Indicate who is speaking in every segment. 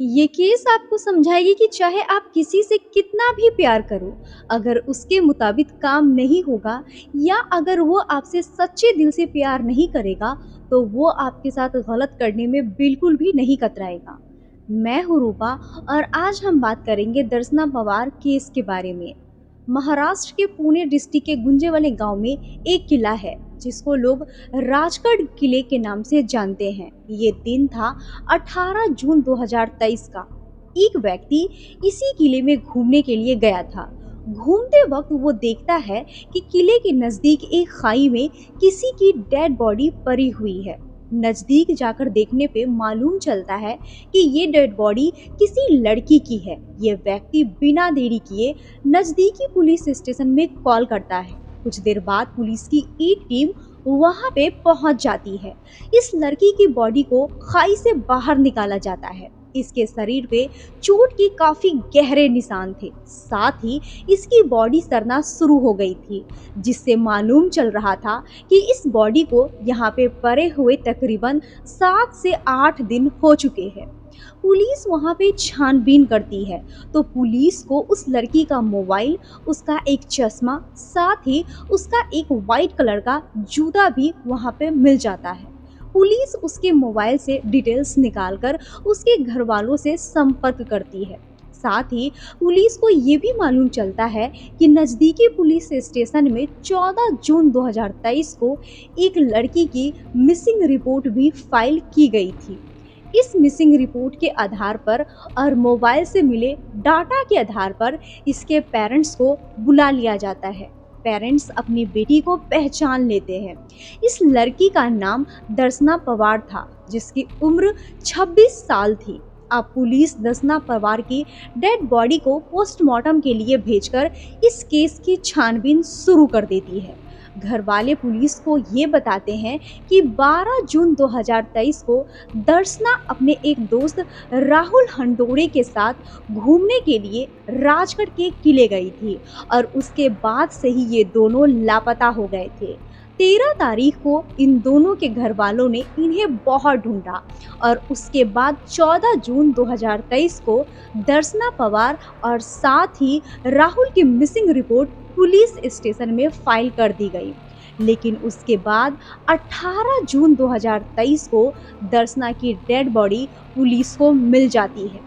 Speaker 1: ये केस आपको समझाएगी कि चाहे आप किसी से कितना भी प्यार करो, अगर उसके मुताबिक काम नहीं होगा या अगर वो आपसे सच्चे दिल से प्यार नहीं करेगा, तो वो आपके साथ गलत करने में बिल्कुल भी नहीं कतराएगा। मैं हूँ रूपा और आज हम बात करेंगे दर्शना पवार केस के बारे में। महाराष्ट्र के पुणे डिस्ट्रिक्ट के गुंजे वाले गांव में एक किला है जिसको लोग राजगढ़ किले के नाम से जानते हैं। ये दिन था 18 जून 2023 का। एक व्यक्ति इसी किले में घूमने के लिए गया था। घूमते वक्त वो देखता है कि किले के नजदीक एक खाई में किसी की डेड बॉडी पड़ी हुई है। नजदीक जाकर देखने पे मालूम चलता है कि ये डेड बॉडी किसी लड़की की है। ये व्यक्ति बिना देरी किए नजदीकी पुलिस स्टेशन में कॉल करता है। कुछ देर बाद पुलिस की एक टीम वहां पे पहुंच जाती है। इस लड़की की बॉडी को खाई से बाहर निकाला जाता है। इसके शरीर पे चोट के काफी गहरे निशान थे। साथ ही इसकी बॉडी सड़ना शुरू हो गई थी, जिससे मालूम चल रहा था कि इस बॉडी को यहाँ पे पड़े हुए तकरीबन 7 से 8 दिन हो चुके हैं। पुलिस वहाँ पे छानबीन करती है तो पुलिस को उस लड़की का मोबाइल, उसका एक चश्मा, साथ ही उसका एक वाइट कलर का जूता भी वहाँ पे मिल जाता है। पुलिस उसके मोबाइल से डिटेल्स निकालकर उसके घर वालों से संपर्क करती है। साथ ही पुलिस को ये भी मालूम चलता है कि नज़दीकी पुलिस स्टेशन में 14 जून 2023 को एक लड़की की मिसिंग रिपोर्ट भी फाइल की गई थी। इस मिसिंग रिपोर्ट के आधार पर और मोबाइल से मिले डाटा के आधार पर इसके पेरेंट्स को बुला लिया जाता है। पेरेंट्स अपनी बेटी को पहचान लेते हैं। इस लड़की का नाम दर्शना पवार था, जिसकी उम्र 26 साल थी। अब पुलिस दर्शना पवार की डेड बॉडी को पोस्टमार्टम के लिए भेजकर इस केस की छानबीन शुरू कर देती है। घर वाले पुलिस को ये बताते हैं कि 12 जून 2023 को दर्शना अपने एक दोस्त राहुल हंडोरे के साथ घूमने के लिए राजगढ़ के किले गई थी और उसके बाद से ही ये दोनों लापता हो गए थे। 13 तारीख को इन दोनों के घर वालों ने इन्हें बहुत ढूंढा और उसके बाद 14 जून 2023 को दर्शना पवार और साथ ही राहुल की मिसिंग रिपोर्ट पुलिस स्टेशन में फाइल कर दी गई। लेकिन उसके बाद 18 जून 2023 को दर्शना की डेड बॉडी पुलिस को मिल जाती है।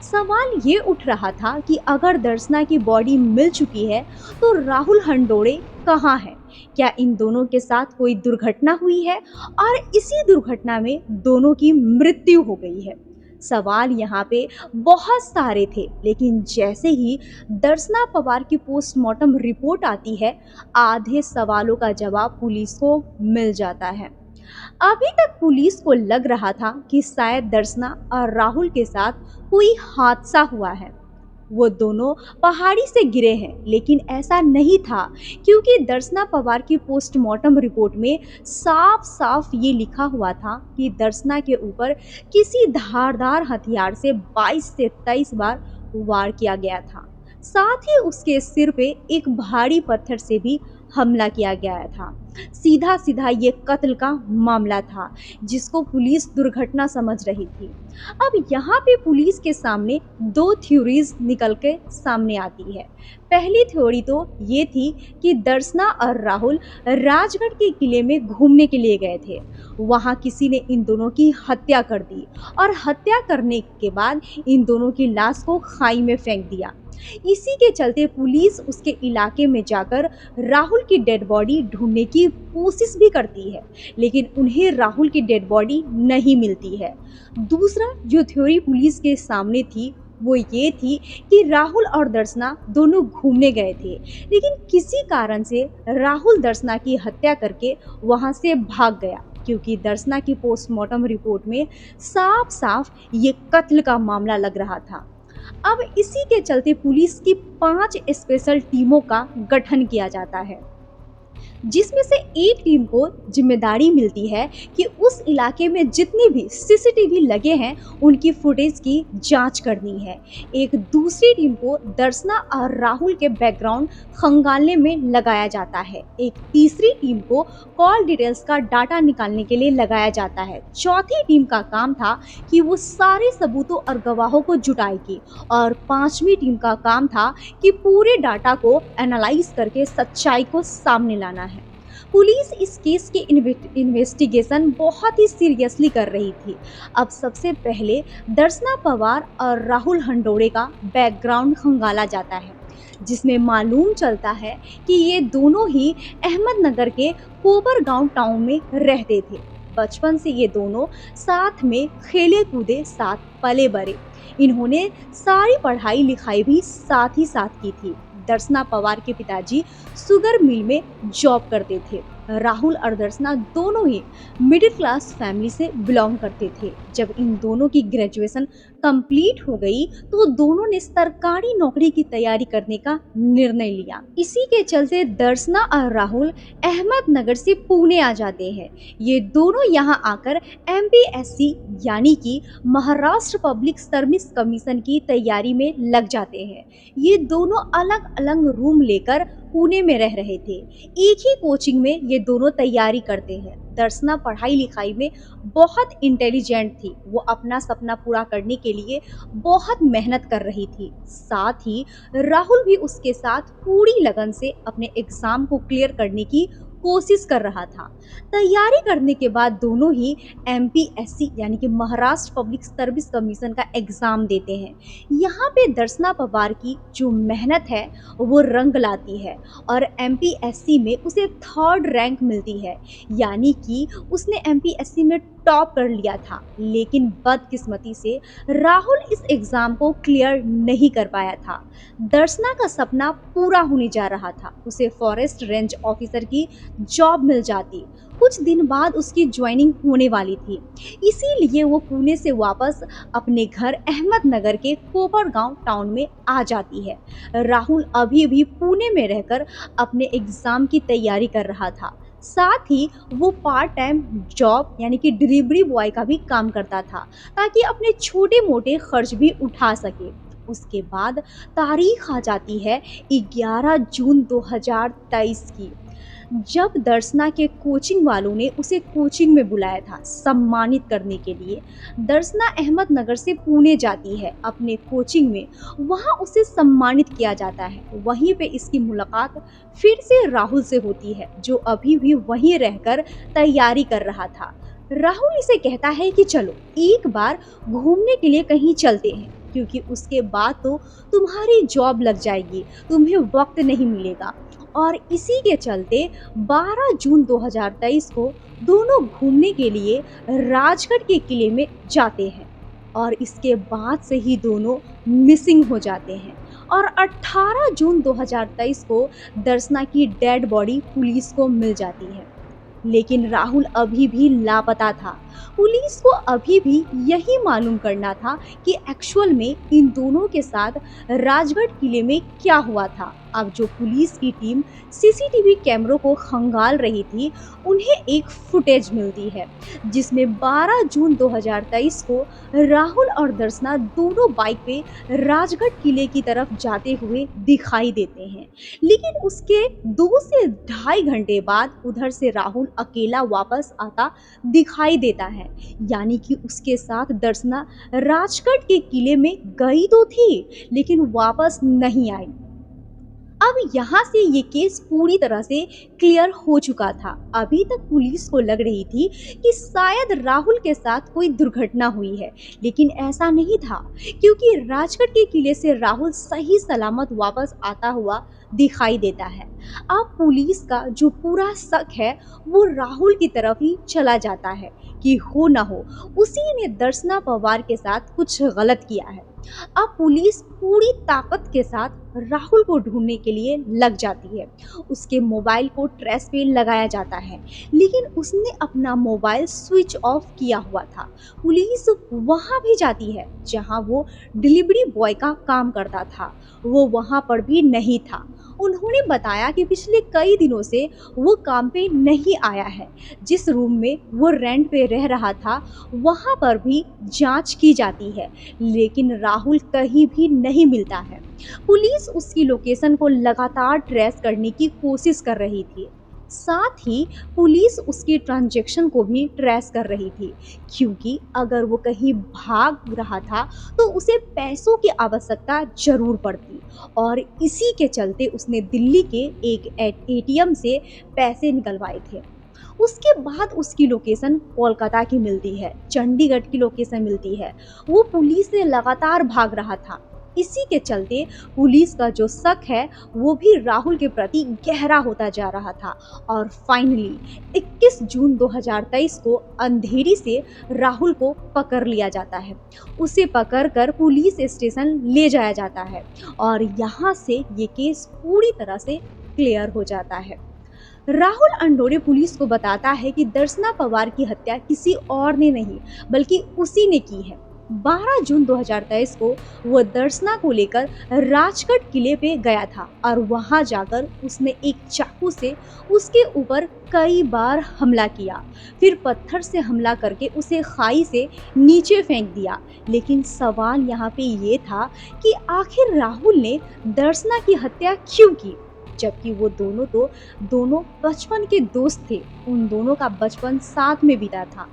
Speaker 1: सवाल ये उठ रहा था कि अगर दर्शना की बॉडी मिल चुकी है तो राहुल हंडोरे कहाँ है? क्या इन दोनों के साथ कोई दुर्घटना हुई है और इसी दुर्घटना में दोनों की मृत्यु हो गई है? सवाल यहाँ पे बहुत सारे थे, लेकिन जैसे ही दर्शना पवार की पोस्टमार्टम रिपोर्ट आती है, आधे सवालों का जवाब पुलिस को मिल जाता है। अभी तक पुलिस को लग रहा था कि शायद दर्शना और राहुल के साथ कोई हादसा हुआ है, वो दोनों पहाड़ी से गिरे हैं, लेकिन ऐसा नहीं था क्योंकि दर्शना पवार की पोस्टमार्टम रिपोर्ट में साफ साफ ये लिखा हुआ था कि दर्शना के ऊपर किसी धारदार हथियार से 22 से 23 बार वार किया गया था। साथ ही उसके सिर पे एक भारी पत्थर से भी हमला किया गया था। सीधा सीधा ये कत्ल का मामला था, जिसको पुलिस दुर्घटना समझ रही थी। अब यहाँ पे पुलिस के सामने दो थ्योरीज निकल के सामने आती है। पहली थ्योरी तो ये थी कि दर्शना और राहुल राजगढ़ के किले में घूमने के लिए गए थे। वहाँ किसी ने इन दोनों की हत्या कर दी और हत्या करने के बाद इन दोनों की लाश को खाई में फेंक दिया। इसी के चलते पुलिस उसके इलाके में जाकर राहुल की डेड बॉडी ढूंढने की कोशिश भी करती है, लेकिन उन्हें राहुल की डेड बॉडी नहीं मिलती है। दूसरा जो थ्योरी पुलिस के सामने थी वो ये थी कि राहुल और दर्शना दोनों घूमने गए थे, लेकिन किसी कारण से राहुल दर्शना की हत्या करके वहां से भाग गया, क्योंकि दर्शना की पोस्टमार्टम रिपोर्ट में साफ साफ ये कत्ल का मामला लग रहा था। अब इसी के चलते पुलिस की 5 स्पेशल टीमों का गठन किया जाता है। जिसमें से एक टीम को जिम्मेदारी मिलती है कि उस इलाके में जितने भी सीसीटीवी लगे हैं उनकी फुटेज की जांच करनी है। एक दूसरी टीम को दर्शना और राहुल के बैकग्राउंड खंगालने में लगाया जाता है। एक तीसरी टीम को कॉल डिटेल्स का डाटा निकालने के लिए लगाया जाता है। चौथी टीम का काम था कि वो सारे सबूतों और गवाहों को जुटाएगी और पांचवी टीम का काम था कि पूरे डाटा को एनालाइज करके सच्चाई को सामने लाना है। पुलिस इस केस के इन्वेस्टिगेशन बहुत ही सीरियसली कर रही थी। अब सबसे पहले दर्शना पवार और राहुल हंडोरे का बैकग्राउंड खंगाला जाता है, जिसमें मालूम चलता है कि ये दोनों ही अहमदनगर के कोपरगांव टाउन में रहते थे। बचपन से ये दोनों साथ में खेले कूदे, साथ पले बड़े। इन्होंने सारी पढ़ाई लिखाई भी साथ ही साथ की थी। दर्शना पवार के पिताजी शुगर मिल में जॉब करते थे। राहुल और दर्शना दोनों ही मिडिल क्लास फैमिली से बिलोंग करते थे। जब इन दोनों की ग्रेजुएशन कंप्लीट हो गई तो दोनों ने सरकारी नौकरी की तैयारी करने का निर्णय लिया। इसी के चलते दर्शना और राहुल अहमदनगर से पुणे आ जाते हैं। ये दोनों यहाँ आकर MPSC यानी कि महाराष्ट्र पब्लिक सर्विस कमीशन की तैयारी में लग जाते हैं। ये दोनों अलग अलग रूम लेकर पुणे में रह रहे थे। एक ही कोचिंग में ये दोनों तैयारी करते हैं। दर्शना पढ़ाई लिखाई में बहुत इंटेलिजेंट थी। वो अपना सपना पूरा करने के लिए बहुत मेहनत कर रही थी। साथ ही राहुल भी उसके साथ पूरी लगन से अपने एग्जाम को क्लियर करने की कोशिश कर रहा था। तैयारी करने के बाद दोनों ही MPSC यानी कि महाराष्ट्र पब्लिक सर्विस कमीशन का एग्जाम देते हैं। यहाँ पे दर्शना पवार की जो मेहनत है वो रंग लाती है और MPSC में उसे 3rd रैंक मिलती है, यानी कि उसने MPSC में टॉप कर लिया था। लेकिन बदकिस्मती से राहुल इस एग्जाम को क्लियर नहीं कर पाया था। दर्शना का सपना पूरा होने जा रहा था। उसे फॉरेस्ट रेंज ऑफिसर की जॉब मिल जाती। कुछ दिन बाद उसकी ज्वाइनिंग होने वाली थी। इसीलिए वो पुणे से वापस अपने घर अहमदनगर के कोपरगांव टाउन में आ जाती है। राहुल अभी भी पुणे में रहकर अपने एग्जाम की तैयारी कर रहा था। साथ ही वो पार्ट टाइम जॉब यानी कि डिलीवरी बॉय का भी काम करता था, ताकि अपने छोटे मोटे खर्च भी उठा सके। उसके बाद तारीख आ जाती है 11 जून 2023 की, जब दर्शना के कोचिंग वालों ने उसे कोचिंग में बुलाया था सम्मानित करने के लिए। दर्शना अहमदनगर से पुणे जाती है अपने कोचिंग में। वहां उसे सम्मानित किया जाता है। वहीं पे इसकी मुलाकात फिर से राहुल से होती है, जो अभी भी वहीं रहकर तैयारी कर रहा था। राहुल इसे कहता है कि चलो एक बार घूमने के लिए कहीं चलते हैं, क्योंकि उसके बाद तो तुम्हारी जॉब लग जाएगी, तुम्हें वक्त नहीं मिलेगा। और इसी के चलते 12 जून 2023 को दोनों घूमने के लिए राजगढ़ के किले में जाते हैं और इसके बाद से ही दोनों मिसिंग हो जाते हैं। और 18 जून 2023 को दर्शना की डेड बॉडी पुलिस को मिल जाती है। लेकिन राहुल अभी भी लापता था। पुलिस को अभी भी यही मालूम करना था कि एक्चुअल में इन दोनों के साथ राजगढ़ किले में क्या हुआ था। अब जो पुलिस की टीम सीसीटीवी कैमरों को खंगाल रही थी, उन्हें एक फुटेज मिलती है जिसमें 12 जून 2023 को राहुल और दर्शना दोनों बाइक पे राजगढ़ किले की तरफ जाते हुए दिखाई देते हैं। लेकिन उसके 2 से ढाई घंटे बाद उधर से राहुल अकेला वापस आता दिखाई देता है, यानी कि उसके साथ दर्शना राजगढ़ के किले में गई तो थी लेकिन वापस नहीं आई। अब यहाँ से ये केस पूरी तरह से क्लियर हो चुका था। अभी तक पुलिस को लग रही थी कि शायद राहुल के साथ कोई दुर्घटना हुई है, लेकिन ऐसा नहीं था, क्योंकि राजगढ़ के किले से राहुल सही सलामत वापस आता हुआ दिखाई देता है। अब पुलिस का जो पूरा शक है वो राहुल की तरफ ही चला जाता है कि हो ना हो उसी ने दर्शना पवार के साथ कुछ गलत किया है। अब पुलिस पूरी ताकत के साथ राहुल को ढूंढने के लिए लग जाती है। उसके मोबाइल को ट्रेस पे लगाया जाता है, लेकिन उसने अपना मोबाइल स्विच ऑफ किया हुआ था। पुलिस वहां भी जाती है जहां वो डिलीवरी बॉय का काम करता था, वो वहां पर भी नहीं था। उन्होंने बताया कि पिछले कई दिनों से वो काम पे नहीं आया है। जिस रूम में वो रेंट पे रह रहा था, वहाँ पर भी जांच की जाती है, लेकिन राहुल कहीं भी नहीं मिलता है। पुलिस उसकी लोकेशन को लगातार ट्रेस करने की कोशिश कर रही थी। साथ ही पुलिस उसकी ट्रांजैक्शन को भी ट्रेस कर रही थी, क्योंकि अगर वो कहीं भाग रहा था तो उसे पैसों की आवश्यकता जरूर पड़ती, और इसी के चलते उसने दिल्ली के एक एटीएम से पैसे निकलवाए थे। उसके बाद उसकी लोकेशन कोलकाता की मिलती है, चंडीगढ़ की लोकेशन मिलती है। वो पुलिस से लगातार भाग रहा था। इसी के चलते पुलिस का जो शक है वो भी राहुल के प्रति गहरा होता जा रहा था, और फाइनली 21 जून 2023 को अंधेरी से राहुल को पकड़ लिया जाता है। उसे पकड़कर पुलिस स्टेशन ले जाया जाता है, और यहाँ से ये केस पूरी तरह से क्लियर हो जाता है। राहुल अंडोरे पुलिस को बताता है कि दर्शना पवार की हत्या किसी और ने नहीं, बल्कि उसी ने की है। 12 जून 2023 को वो दर्शना को लेकर राजगढ़ किले पे गया था, और वहां जाकर उसने एक चाकू से उसके ऊपर कई बार हमला किया। फिर पत्थर से हमला करके उसे खाई से नीचे फेंक दिया। लेकिन सवाल यहाँ पे ये था कि आखिर राहुल ने दर्शना की हत्या क्यों की, जबकि वो दोनों बचपन के दोस्त थे। उन दोनों का बचपन साथ में बीता था।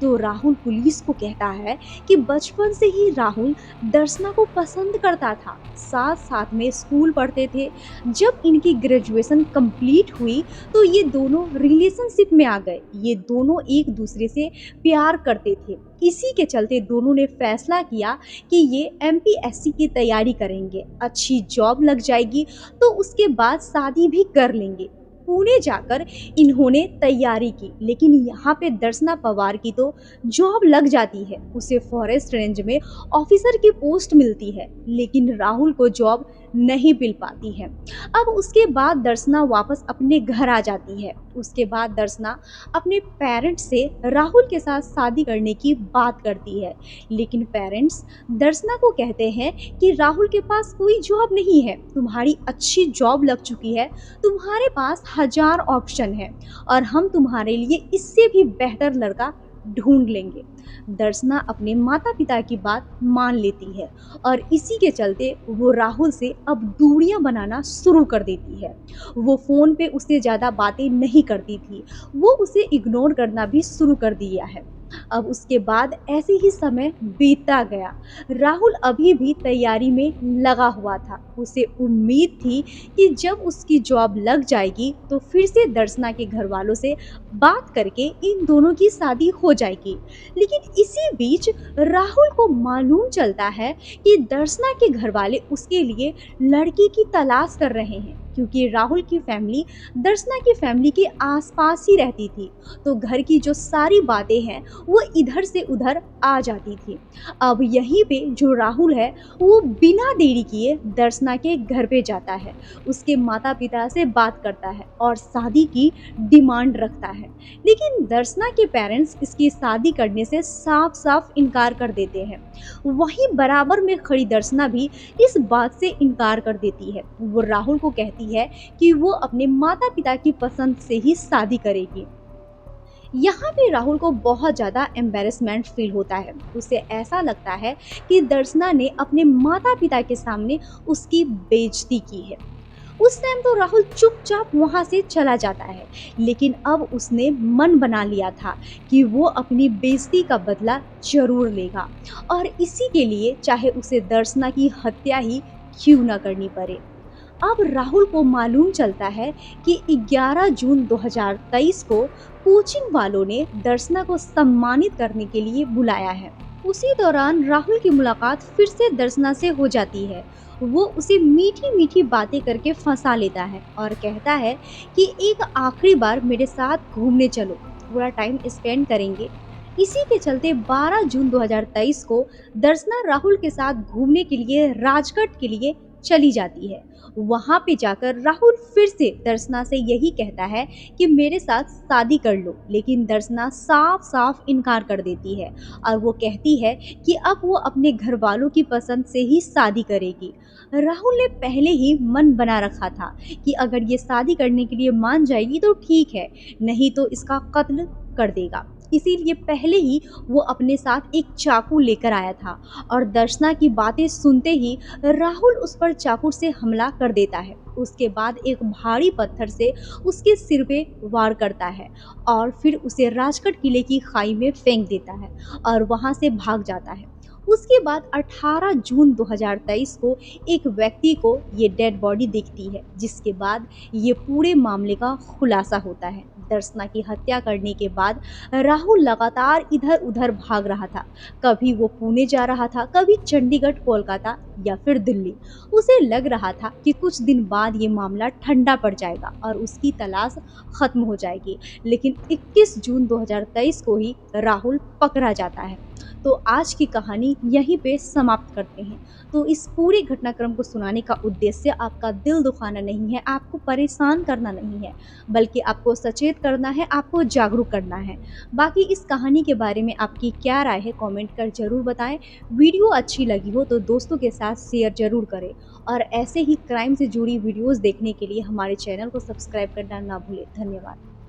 Speaker 1: तो राहुल पुलिस को कहता है कि बचपन से ही राहुल दर्शना को पसंद करता था, साथ साथ में स्कूल पढ़ते थे। जब इनकी ग्रेजुएशन कंप्लीट हुई तो ये दोनों रिलेशनशिप में आ गए। ये दोनों एक दूसरे से प्यार करते थे। इसी के चलते दोनों ने फैसला किया कि ये एमपीएससी की तैयारी करेंगे, अच्छी जॉब लग जाएगी तो उसके बाद शादी भी कर लेंगे। पुणे जाकर इन्होंने तैयारी की, लेकिन यहाँ पे दर्शना पवार की तो जॉब लग जाती है। उसे फॉरेस्ट रेंज में ऑफिसर की पोस्ट मिलती है, लेकिन राहुल को जॉब नहीं मिल पाती है। अब उसके बाद दर्शना वापस अपने घर आ जाती है। उसके बाद दर्शना अपने पेरेंट्स से राहुल के साथ शादी करने की बात करती है, लेकिन पेरेंट्स दर्शना को कहते हैं कि राहुल के पास कोई जॉब नहीं है, तुम्हारी अच्छी जॉब लग चुकी है, तुम्हारे पास हजार ऑप्शन है, और हम तुम्हारे लिए इससे भी बेहतर लड़का ढूंढ लेंगे। दर्शना अपने माता पिता की बात मान लेती है, और इसी के चलते वो राहुल से अब दूरियां बनाना शुरू कर देती है। वो फोन पे उससे ज़्यादा बातें नहीं करती थी, वो उसे इग्नोर करना भी शुरू कर दिया है। अब उसके बाद ऐसे ही समय बीतता गया। राहुल अभी भी तैयारी में लगा हुआ था। उसे उम्मीद थी कि जब उसकी जॉब लग जाएगी तो फिर से दर्शना के घर वालों से बात करके इन दोनों की शादी हो जाएगी। लेकिन इसी बीच राहुल को मालूम चलता है कि दर्शना के घर वाले उसके लिए लड़की की तलाश कर रहे हैं, क्योंकि राहुल की फैमिली दर्शना की फैमिली के आसपास ही रहती थी। तो घर की जो सारी बातें हैं वो इधर से उधर आ जाती थी। अब यहीं पे जो राहुल है वो बिना देरी किए दर्शना के घर पे जाता है, उसके माता पिता से बात करता है और शादी की डिमांड रखता है। लेकिन दर्शना के पेरेंट्स इसकी शादी करने से साफ साफ इनकार कर देते हैं। वहीं बराबर में खड़ी दर्शना भी इस बात से इनकार कर देती है। वो राहुल को कहती है कि वो अपने माता पिता की पसंद से ही शादी करेगी। यहाँ पे राहुल को बहुत ज़्यादा एम्बेरसमेंट फील होता है। उसे ऐसा लगता है कि दर्शना ने अपने माता पिता के सामने उसकी बेइज्जती की है। उस टाइम तो राहुल चुपचाप वहाँ से चला जाता है, लेकिन अब उसने मन बना लिया था कि वो अपनी बेइज्जती का बदला जरूर लेगा, और इसी के लिए चाहे उसे दर्शना की हत्या ही क्यों न करनी पड़े। अब राहुल को मालूम चलता है कि 11 जून 2023 को कोचिंग वालों ने दर्शना को सम्मानित करने के लिए बुलाया है। उसी दौरान राहुल की मुलाकात फिर से दर्शना से हो जाती है। वो उसे मीठी मीठी बातें करके फंसा लेता है और कहता है कि एक आखिरी बार मेरे साथ घूमने चलो, थोड़ा टाइम स्पेंड करेंगे। इसी के चलते 12 जून 2023 को दर्शना राहुल के साथ घूमने के लिए राजगढ़ के लिए चली जाती है। वहाँ पे जाकर राहुल फिर से दर्शना से यही कहता है कि मेरे साथ शादी कर लो, लेकिन दर्शना साफ-साफ इनकार कर देती है और वो कहती है कि अब वो अपने घरवालों की पसंद से ही शादी करेगी। राहुल ने पहले ही मन बना रखा था कि अगर ये शादी करने के लिए मान जाएगी तो ठीक है, नहीं तो इसका कत्ल कर देगा। इसीलिए पहले ही वो अपने साथ एक चाकू लेकर आया था और दर्शना की बातें सुनते ही राहुल उस पर चाकू से हमला कर देता है। उसके बाद एक भारी पत्थर से उसके सिर पे वार करता है और फिर उसे राजगढ़ किले की खाई में फेंक देता है और वहां से भाग जाता है। उसके बाद 18 जून 2023 को एक व्यक्ति को ये डेड बॉडी दिखती है, जिसके बाद ये पूरे मामले का खुलासा होता है। दर्शना की हत्या करने के बाद राहुल लगातार इधर-उधर भाग रहा था। कभी वो पुणे जा रहा था, कभी चंडीगढ़, कोलकाता या फिर दिल्ली। उसे लग रहा था कि कुछ दिन बाद ये मामला ठंडा पड़ जाएगा और उसकी तलाश खत्म हो जाएगी। लेकिन 21 जून 2023 को ही राहुल पकड़ा जाता है। तो आज की कहानी यहीं पे समाप्त करते हैं। तो इस पूरे घटनाक्रम को सुनाने का उद्देश्य आपका दिल दुखाना नहीं है, आपको परेशान करना नहीं है, बल्कि आपको सचेत करना है, आपको जागरूक करना है। बाकी इस कहानी के बारे में आपकी क्या राय है, कमेंट कर ज़रूर बताएं। वीडियो अच्छी लगी हो तो दोस्तों के साथ शेयर ज़रूर करें और ऐसे ही क्राइम से जुड़ी वीडियोज़ देखने के लिए हमारे चैनल को सब्सक्राइब करना ना भूलें। धन्यवाद।